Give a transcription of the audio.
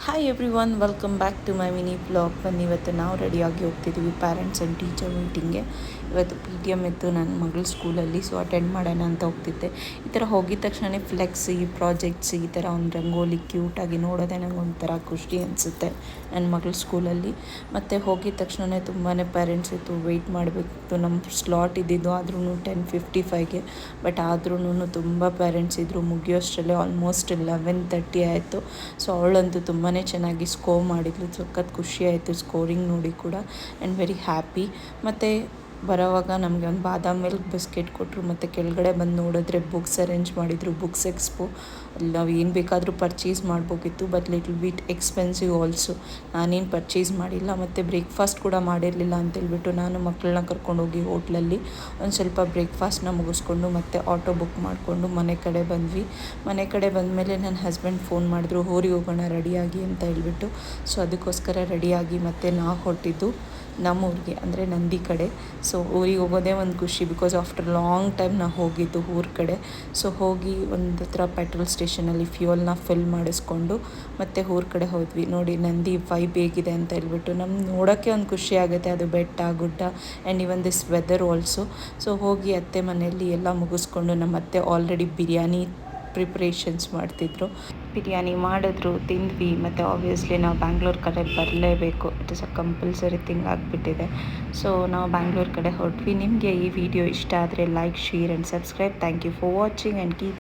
Hi everyone welcome back to my mini blog. ಬನ್ನಿ, ಇವತ್ತು ನಾವು ರೆಡಿಯಾಗಿ ಹೋಗ್ತಿದ್ದೀವಿ ಪ್ಯಾರೆಂಟ್ಸ್ ಆ್ಯಂಡ್ ಟೀಚರ್ ಮೀಟಿಂಗ್ಗೆ. ಇವತ್ತು PTM ಇತ್ತು ನನ್ನ ಮಗಳ ಸ್ಕೂಲಲ್ಲಿ, ಸೊ ಅಟೆಂಡ್ ಮಾಡೋಣ ಅಂತ ಹೋಗ್ತಿದ್ದೆ. ಈ ಥರ ಹೋಗಿದ ತಕ್ಷಣ ಫ್ಲೆಕ್ಸಿ ಪ್ರಾಜೆಕ್ಟ್ಸ್ ಈ ಥರ ಒಂದು ರಂಗೋಲಿ ಕ್ಯೂಟಾಗಿ ನೋಡೋದೇ ನಂಗೆ ಒಂಥರ ಖುಷಿ ಅನಿಸುತ್ತೆ ನನ್ನ ಮಗಳ ಸ್ಕೂಲಲ್ಲಿ. ಮತ್ತು ಹೋಗಿದ ತಕ್ಷಣ ತುಂಬಾ ಪೇರೆಂಟ್ಸ್ ಇತ್ತು, ವೆಯ್ಟ್ ಮಾಡಬೇಕಿತ್ತು. ನಮ್ಮ ಸ್ಲಾಟ್ ಇದ್ದಿದ್ದು ಆದ್ರೂ 10:55ಗೆ, ಬಟ್ ಆದ್ರೂ ತುಂಬ ಪೇರೆಂಟ್ಸ್ ಇದ್ದರು. ಮುಗಿಯೋಷ್ಟರಲ್ಲೇ ಆಲ್ಮೋಸ್ಟ್ 11:30 ಆಯಿತು. ಸೊ ಅವಳಂತೂ ತುಂಬಾ ಚೆನ್ನಾಗಿ ಸ್ಕೋರ್ ಮಾಡಿದ್ಲು. ಸಖತ್ ಖುಷಿ ಆಯಿತು ಸ್ಕೋರಿಂಗ್ ನೋಡಿ ಕೂಡ, ಆ್ಯಂಡ್ ವೆರಿ ಹ್ಯಾಪಿ. ಮತ್ತು ಬರೋವಾಗ ನಮಗೆ ಒಂದು ಬಾದಾಮ್ ಮಿಲ್ಕ್ ಬಿಸ್ಕೆಟ್ ಕೊಟ್ಟರು. ಮತ್ತು ಕೆಳಗಡೆ ಬಂದು ನೋಡಿದ್ರೆ ಬುಕ್ಸ್ ಅರೇಂಜ್ ಮಾಡಿದರು, ಬುಕ್ಸ್ ಎಕ್ಸ್ಪೋ. ಅಲ್ಲಿ ನಾವು ಏನು ಬೇಕಾದರೂ ಪರ್ಚೇಸ್ ಮಾಡ್ಬೋಕಿತ್ತು, but little bit expensive also. ನಾನೇನು ಪರ್ಚೇಸ್ ಮಾಡಿಲ್ಲ, ಮತ್ತು ಬ್ರೇಕ್ಫಾಸ್ಟ್ ಕೂಡ ಮಾಡಿರಲಿಲ್ಲ ಅಂತೇಳ್ಬಿಟ್ಟು ನಾನು ಮಕ್ಕಳನ್ನ ಕರ್ಕೊಂಡೋಗಿ ಹೋಟ್ಲಲ್ಲಿ ಒಂದು ಸ್ವಲ್ಪ ಬ್ರೇಕ್ಫಾಸ್ಟ್ನ ಮುಗಿಸ್ಕೊಂಡು ಮತ್ತೆ ಆಟೋ ಬುಕ್ ಮಾಡಿಕೊಂಡು ಮನೆ ಕಡೆ ಬಂದ್ವಿ. ಮನೆ ಕಡೆ ಬಂದಮೇಲೆ ನನ್ನ ಹಸ್ಬೆಂಡ್ ಫೋನ್ ಮಾಡಿದ್ರು, ಊರಿಗೆ ಹೋಗೋಣ ರೆಡಿಯಾಗಿ ಅಂತ ಹೇಳ್ಬಿಟ್ಟು. ಸೊ ಅದಕ್ಕೋಸ್ಕರ ರೆಡಿಯಾಗಿ ಮತ್ತೆ ನಾವು ಹೊರಟಿದ್ದು ನಮ್ಮೂರಿಗೆ, ಅಂದರೆ ನಂದಿ ಕಡೆ. ಸೊ ಊರಿಗೆ ಹೋಗೋದೇ ಒಂದು ಖುಷಿ, ಬಿಕಾಸ್ ಆಫ್ಟರ್ ಲಾಂಗ್ ಟೈಮ್ ನಾವು ಹೋಗಿದ್ದು ಊರ ಕಡೆ. ಸೊ ಹೋಗಿ ಒಂದು ಹತ್ರ ಪೆಟ್ರೋಲ್ ಸ್ಟೇಷನಲ್ಲಿ ಫ್ಯೂಯಲ್ನ ಫಿಲ್ ಮಾಡಿಸ್ಕೊಂಡು ಮತ್ತೆ ಊರ ಕಡೆ ಹೋದ್ವಿ. ನೋಡಿ ನಂದಿ ವೈಬ್ ಹೇಗಿದೆ ಅಂತ ಹೇಳ್ಬಿಟ್ಟು ನಮ್ಗೆ ನೋಡೋಕ್ಕೆ ಒಂದು ಖುಷಿ ಆಗುತ್ತೆ, ಅದು ಬೆಟ್ಟ ಗುಡ್ಡ and even this weather also. So ಹೋಗಿ ಅತ್ತೆ ಮನೆಯಲ್ಲಿ ಎಲ್ಲ ಮುಗಿಸ್ಕೊಂಡು ನಮ್ಮ ಅತ್ತೆ ಆಲ್ರೆಡಿ ಬಿರಿಯಾನಿ ಪ್ರಿಪ್ರೇಷನ್ಸ್ ಮಾಡ್ತಿದ್ರು. ಬಿರಿಯಾನಿ ಮಾಡಿದ್ರು, ತಿಂದ್ವಿ. ಮತ್ತು ಆಬ್ವಿಯಸ್ಲಿ ನಾವು ಬ್ಯಾಂಗ್ಳೂರ್ ಕಡೆ ಬರಲೇಬೇಕು, it is a compulsory thing ಆಗಿಬಿಟ್ಟಿದೆ. ಸೊ ನಾವು ಬ್ಯಾಂಗ್ಳೂರ್ ಕಡೆ ಹೊರಟ್ವಿ. ನಿಮಗೆ ಈ ವಿಡಿಯೋ ಇಷ್ಟ ಆದರೆ like, share and subscribe. Thank you for watching and keep